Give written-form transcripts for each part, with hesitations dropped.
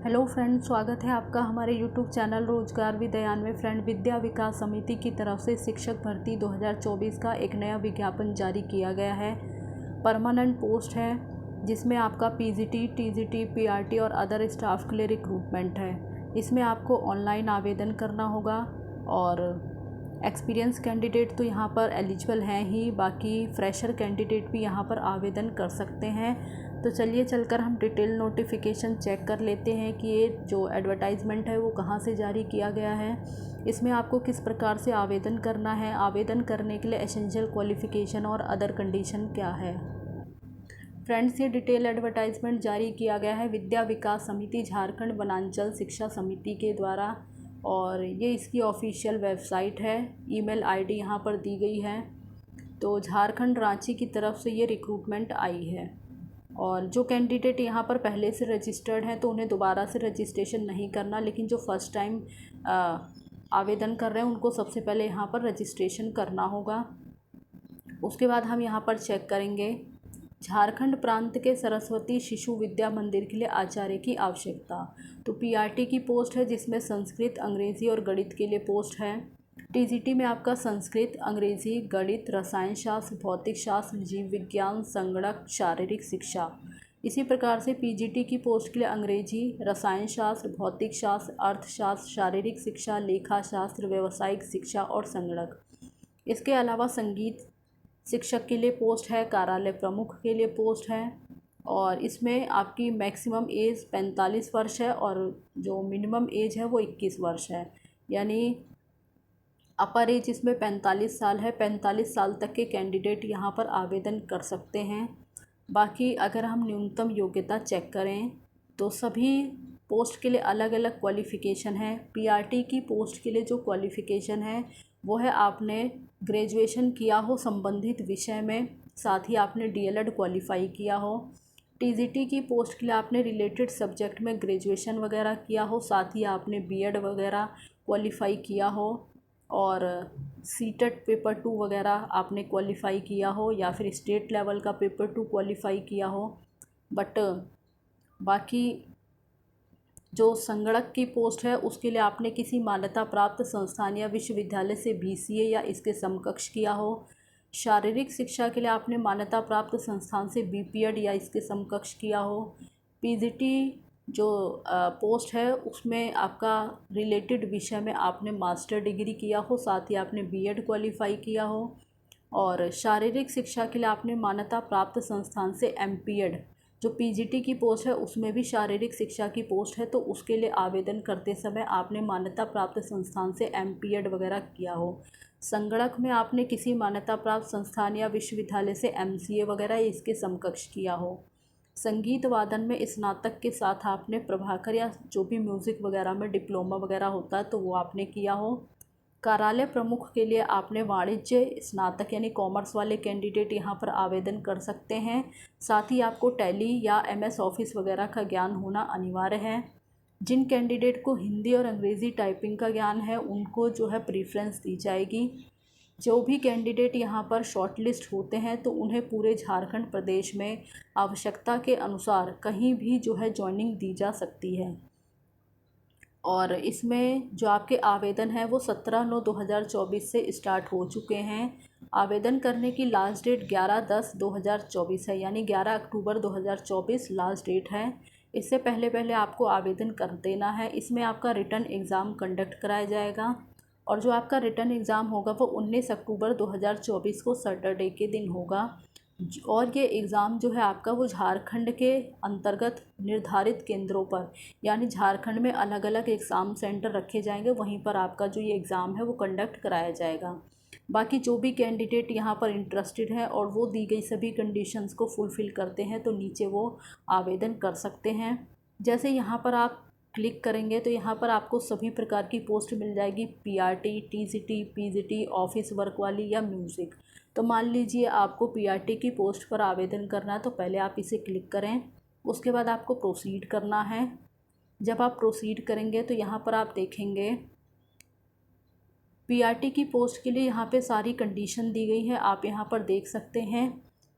Hello friend, स्वागत है आपका हमारे यूट्यूब चैनल रोजगार विद्यान में। फ्रेंड, विद्या विकास समिति की तरफ से शिक्षक भर्ती 2024 का एक नया विज्ञापन जारी किया गया है। परमानेंट पोस्ट है जिसमें आपका पीजीटी, टीजीटी, पीआरटी और अदर स्टाफ के लिए रिक्रूटमेंट है। इसमें आपको ऑनलाइन आवेदन करना होगा और एक्सपीरियंस कैंडिडेट तो यहाँ पर एलिजिबल हैं ही, बाकी फ्रेशर कैंडिडेट भी यहाँ पर आवेदन कर सकते हैं। तो चलिए चलकर हम डिटेल नोटिफिकेशन चेक कर लेते हैं कि ये जो एडवर्टाइजमेंट है वो कहाँ से जारी किया गया है। इसमें आपको किस प्रकार से आवेदन करना है, आवेदन करने के लिए एसेंशियल क्वालिफ़िकेशन और अदर कंडीशन क्या है। फ्रेंड्स, ये डिटेल एडवर्टाइजमेंट जारी किया गया है विद्या विकास समिति झारखंड वनांचल शिक्षा समिति के द्वारा और ये इसकी ऑफिशियल वेबसाइट है। ईमेल आईडी यहाँ पर दी गई है। तो झारखंड रांची की तरफ से ये रिक्रूटमेंट आई है और जो कैंडिडेट यहाँ पर पहले से रजिस्टर्ड हैं तो उन्हें दोबारा से रजिस्ट्रेशन नहीं करना, लेकिन जो फर्स्ट टाइम आवेदन कर रहे हैं उनको सबसे पहले यहाँ पर रजिस्ट्रेशन करना होगा। उसके बाद हम यहाँ पर चेक करेंगे झारखंड प्रांत के सरस्वती शिशु विद्या मंदिर के लिए आचार्य की आवश्यकता। तो पीआरटी की पोस्ट है जिसमें संस्कृत, अंग्रेज़ी और गणित के लिए पोस्ट है। टीजीटी में आपका संस्कृत, अंग्रेज़ी, गणित, रसायन शास्त्र, भौतिक शास्त्र, जीव विज्ञान, संगणक, शारीरिक शिक्षा। इसी प्रकार से पीजीटी की पोस्ट के लिए अंग्रेजी, रसायन शास्त्र, भौतिक शास्त्र, अर्थशास्त्र, शारीरिक शिक्षा, लेखा शास्त्र, व्यावसायिक शिक्षा और संगणक। इसके अलावा संगीत शिक्षक के लिए पोस्ट है, कार्यालय प्रमुख के लिए पोस्ट है और इसमें आपकी मैक्सिमम एज 45 वर्ष है और जो मिनिमम एज है वो 21 वर्ष है। यानी अपर एज इसमें 45 साल है। 45 साल तक के कैंडिडेट यहाँ पर आवेदन कर सकते हैं। बाकी अगर हम न्यूनतम योग्यता चेक करें तो सभी पोस्ट के लिए अलग अलग क्वालिफ़िकेशन है। पीआरटी की पोस्ट के लिए जो क्वालिफ़िकेशन है वो है आपने ग्रेजुएशन किया हो संबंधित विषय में, साथ ही आपने डीएलएड क्वालिफ़ाई किया हो। टीजीटी की पोस्ट के लिए आपने रिलेटेड सब्जेक्ट में ग्रेजुएशन वगैरह किया हो, साथ ही आपने बीएड वगैरह क्वालिफ़ाई किया हो और सीटेट पेपर 2 वगैरह आपने क्वालिफ़ाई किया हो या फिर स्टेट लेवल का पेपर 2 क्वालिफ़ाई किया हो। बट बाकी जो संगणक की पोस्ट है उसके लिए आपने किसी मान्यता प्राप्त संस्थान या विश्वविद्यालय से बीसीए या इसके समकक्ष किया हो। शारीरिक शिक्षा के लिए आपने मान्यता प्राप्त संस्थान से बीपीएड या इसके समकक्ष किया हो। पीजीटी जो पोस्ट है उसमें आपका रिलेटेड विषय में आपने मास्टर डिग्री किया हो, साथ ही आपने बीएड क्वालिफ़ाई किया हो। और शारीरिक शिक्षा के लिए आपने मान्यता प्राप्त संस्थान से एमपीएड, जो पीजीटी की पोस्ट है उसमें भी शारीरिक शिक्षा की पोस्ट है तो उसके लिए आवेदन करते समय आपने मान्यता प्राप्त संस्थान से एमपीएड वगैरह किया हो। संगणक में आपने किसी मान्यता प्राप्त संस्थान या विश्वविद्यालय से एमसीए वगैरह इसके समकक्ष किया हो। संगीत वादन में स्नातक के साथ आपने प्रभाकर या जो भी म्यूज़िक वगैरह में डिप्लोमा वगैरह होता है तो वो आपने किया हो। कार्यालय प्रमुख के लिए आपने वाणिज्य स्नातक यानी कॉमर्स वाले कैंडिडेट यहाँ पर आवेदन कर सकते हैं। साथ ही आपको टैली या एमएस ऑफिस वगैरह का ज्ञान होना अनिवार्य है। जिन कैंडिडेट को हिंदी और अंग्रेज़ी टाइपिंग का ज्ञान है उनको जो है प्रीफ्रेंस दी जाएगी। जो भी कैंडिडेट यहाँ पर शॉर्टलिस्ट होते हैं तो उन्हें पूरे झारखंड प्रदेश में आवश्यकता के अनुसार कहीं भी जो है जॉइनिंग दी जा सकती है। और इसमें जो आपके आवेदन है वो 17/9/2024 से स्टार्ट हो चुके हैं। आवेदन करने की लास्ट डेट 11/10/2024 है, यानी 11 अक्टूबर 2024 लास्ट डेट है। इससे पहले पहले आपको आवेदन कर देना है। इसमें आपका रिटन एग्ज़ाम कंडक्ट कराया जाएगा और जो आपका रिटन एग्ज़ाम होगा वो 19 अक्टूबर 2024 को सैटरडे के दिन होगा। और ये एग्ज़ाम जो है आपका वो झारखंड के अंतर्गत निर्धारित केंद्रों पर, यानी झारखंड में अलग अलग एग्ज़ाम सेंटर रखे जाएंगे, वहीं पर आपका जो ये एग्ज़ाम है वो कंडक्ट कराया जाएगा। बाकी जो भी कैंडिडेट यहाँ पर इंटरेस्टेड है और वो दी गई सभी कंडीशंस को फुलफ़िल करते हैं तो नीचे वो आवेदन कर सकते हैं। जैसे यहाँ पर आप क्लिक करेंगे तो यहाँ पर आपको सभी प्रकार की पोस्ट मिल जाएगी, PRT, TGT, PGT, office work वाली या म्यूज़िक। तो मान लीजिए आपको पीआरटी की पोस्ट पर आवेदन करना है तो पहले आप इसे क्लिक करें, उसके बाद आपको प्रोसीड करना है। जब आप प्रोसीड करेंगे तो यहाँ पर आप देखेंगे पीआरटी की पोस्ट के लिए यहाँ पे सारी कंडीशन दी गई है, आप यहाँ पर देख सकते हैं।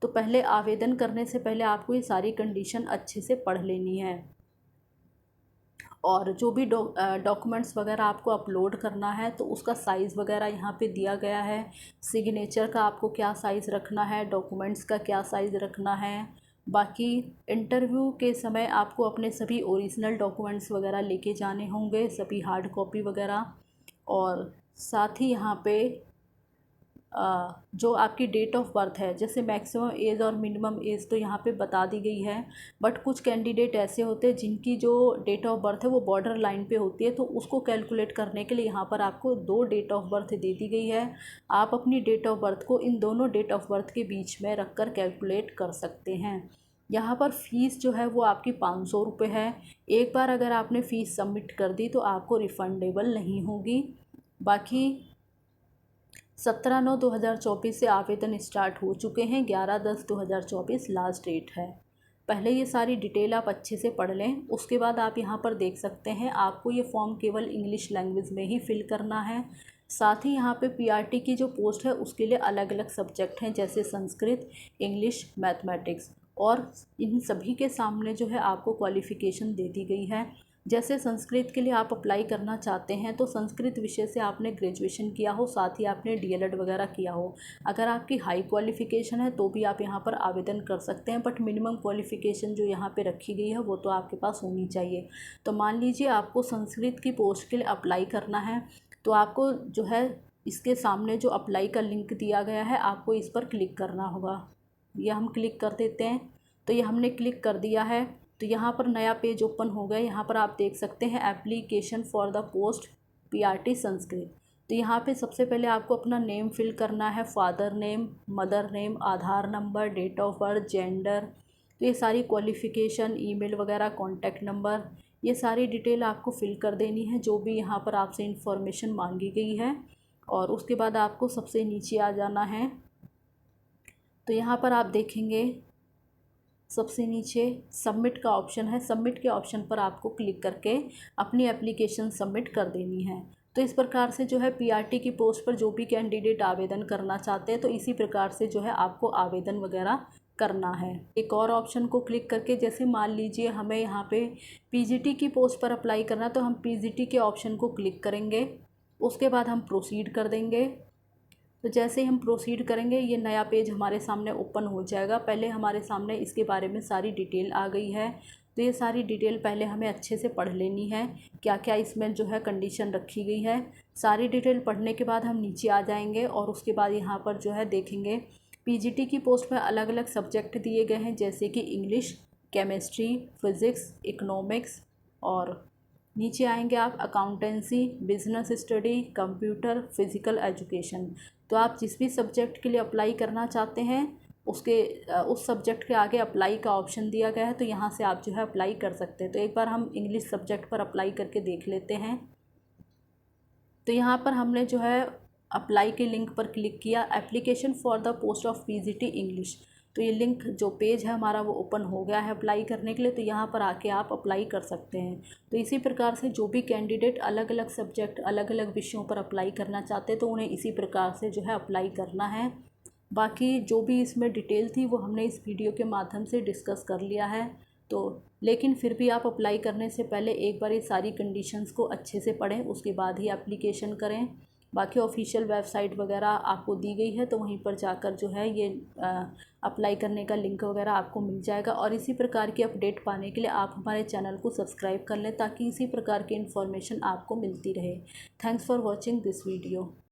तो पहले आवेदन करने से पहले आपको ये सारी कंडीशन अच्छे से पढ़ लेनी है। और जो भी डॉक्यूमेंट्स वगैरह आपको अपलोड करना है तो उसका साइज़ वगैरह यहाँ पे दिया गया है। सिग्नेचर का आपको क्या साइज़ रखना है, डॉक्यूमेंट्स का क्या साइज़ रखना है। बाकी इंटरव्यू के समय आपको अपने सभी ओरिजिनल डॉक्यूमेंट्स वगैरह लेके जाने होंगे, सभी हार्ड कॉपी वगैरह। और साथ ही यहाँ पे जो आपकी डेट ऑफ बर्थ है, जैसे मैक्सिमम एज और मिनिमम एज तो यहाँ पे बता दी गई है, बट कुछ कैंडिडेट ऐसे होते हैं जिनकी जो डेट ऑफ बर्थ है वो बॉर्डर लाइन पे होती है, तो उसको कैलकुलेट करने के लिए यहाँ पर आपको 2 डेट ऑफ बर्थ दे दी गई है। आप अपनी डेट ऑफ बर्थ को इन दोनों डेट ऑफ बर्थ के बीच में रख कर कैलकुलेट कर सकते हैं। यहाँ पर फ़ीस जो है वो आपकी 500 रुपये है। एक बार अगर आपने फ़ीस सबमिट कर दी तो आपको रिफ़ंडेबल नहीं होगी। बाकी 17/9/2024 से आवेदन स्टार्ट हो चुके हैं, 11/10/2024 लास्ट डेट है। पहले ये सारी डिटेल आप अच्छे से पढ़ लें, उसके बाद आप यहाँ पर देख सकते हैं आपको ये फॉर्म केवल इंग्लिश लैंग्वेज में ही फिल करना है। साथ ही यहाँ पे पीआरटी की जो पोस्ट है उसके लिए अलग अलग सब्जेक्ट हैं, जैसे संस्कृत, इंग्लिश, मैथमेटिक्स, और इन सभी के सामने जो है आपको क्वालिफ़िकेशन दे दी गई है। जैसे संस्कृत के लिए आप अप्लाई करना चाहते हैं तो संस्कृत विषय से आपने ग्रेजुएशन किया हो, साथ ही आपने डीएलएड वगैरह किया हो। अगर आपकी हाई क्वालिफ़िकेशन है तो भी आप यहाँ पर आवेदन कर सकते हैं, बट मिनिमम क्वालिफ़िकेशन जो यहाँ पे रखी गई है वो तो आपके पास होनी चाहिए। तो मान लीजिए आपको संस्कृत की पोस्ट के लिए अप्लाई करना है, तो आपको जो है इसके सामने जो अप्लाई का लिंक दिया गया है आपको इस पर क्लिक करना होगा। यह हम क्लिक कर देते हैं, तो ये हमने क्लिक कर दिया है। तो यहाँ पर नया पेज ओपन हो गया। यहाँ पर आप देख सकते हैं application for the post PRT Sanskrit. तो यहाँ पे सबसे पहले आपको अपना नेम फिल करना है, father name, mother name, Aadhaar number, date of birth, gender, तो ये सारी क्वालिफ़िकेशन, ईमेल वगैरह, कॉन्टैक्ट नंबर, ये सारी डिटेल आपको फिल कर देनी है जो भी यहाँ पर आपसे इंफॉर्मेशन मांगी गई है। और उसके बाद आपको सबसे नीचे आ जाना है। तो यहाँ पर आप देखेंगे सबसे नीचे सबमिट का ऑप्शन है। सबमिट के ऑप्शन पर आपको क्लिक करके अपनी एप्लीकेशन सबमिट कर देनी है। तो इस प्रकार से जो है पीआरटी की पोस्ट पर जो भी कैंडिडेट आवेदन करना चाहते हैं तो इसी प्रकार से जो है आपको आवेदन वगैरह करना है। एक और ऑप्शन को क्लिक करके, जैसे मान लीजिए हमें यहाँ पे पीजीटी की पोस्ट पर अप्लाई करना, तो हम पीजीटी के ऑप्शन को क्लिक करेंगे, उसके बाद हम प्रोसीड कर देंगे। तो जैसे ही हम प्रोसीड करेंगे ये नया पेज हमारे सामने ओपन हो जाएगा। पहले हमारे सामने इसके बारे में सारी डिटेल आ गई है, तो ये सारी डिटेल पहले हमें अच्छे से पढ़ लेनी है, क्या क्या इसमें जो है कंडीशन रखी गई है। सारी डिटेल पढ़ने के बाद हम नीचे आ जाएंगे और उसके बाद यहाँ पर जो है देखेंगे पीजीटी की पोस्ट में अलग अलग सब्जेक्ट दिए गए हैं, जैसे कि इंग्लिश, केमिस्ट्री, फिज़िक्स, इकोनॉमिक्स, और नीचे आएंगे आप accountancy, business study, computer, physical education. तो आप जिस भी सब्जेक्ट के लिए अप्लाई करना चाहते हैं उसके उस सब्जेक्ट के आगे अप्लाई का ऑप्शन दिया गया है, तो यहाँ से आप जो है अप्लाई कर सकते हैं। तो एक बार हम इंग्लिश सब्जेक्ट पर अप्लाई करके देख लेते हैं। तो यहाँ पर हमने जो है अप्लाई के लिंक पर क्लिक किया, application for the post of PGT English. तो ये लिंक जो पेज है हमारा वो ओपन हो गया है अप्लाई करने के लिए। तो यहाँ पर आके आप अप्लाई कर सकते हैं। तो इसी प्रकार से जो भी कैंडिडेट अलग अलग सब्जेक्ट, अलग अलग विषयों पर अप्लाई करना चाहते हैं तो उन्हें इसी प्रकार से जो है अप्लाई करना है। बाकी जो भी इसमें डिटेल थी वो हमने इस वीडियो के माध्यम से डिस्कस कर लिया है। तो लेकिन फिर भी आप अप्लाई करने से पहले एक बार ये सारी कंडीशंस को अच्छे से पढ़ें, उसके बाद ही एप्लीकेशन करें। बाकी ऑफिशियल वेबसाइट वगैरह आपको दी गई है, तो वहीं पर जाकर जो है ये अप्लाई करने का लिंक वगैरह आपको मिल जाएगा। और इसी प्रकार की अपडेट पाने के लिए आप हमारे चैनल को सब्सक्राइब कर लें, ताकि इसी प्रकार की इन्फॉर्मेशन आपको मिलती रहे। Thanks for watching this video.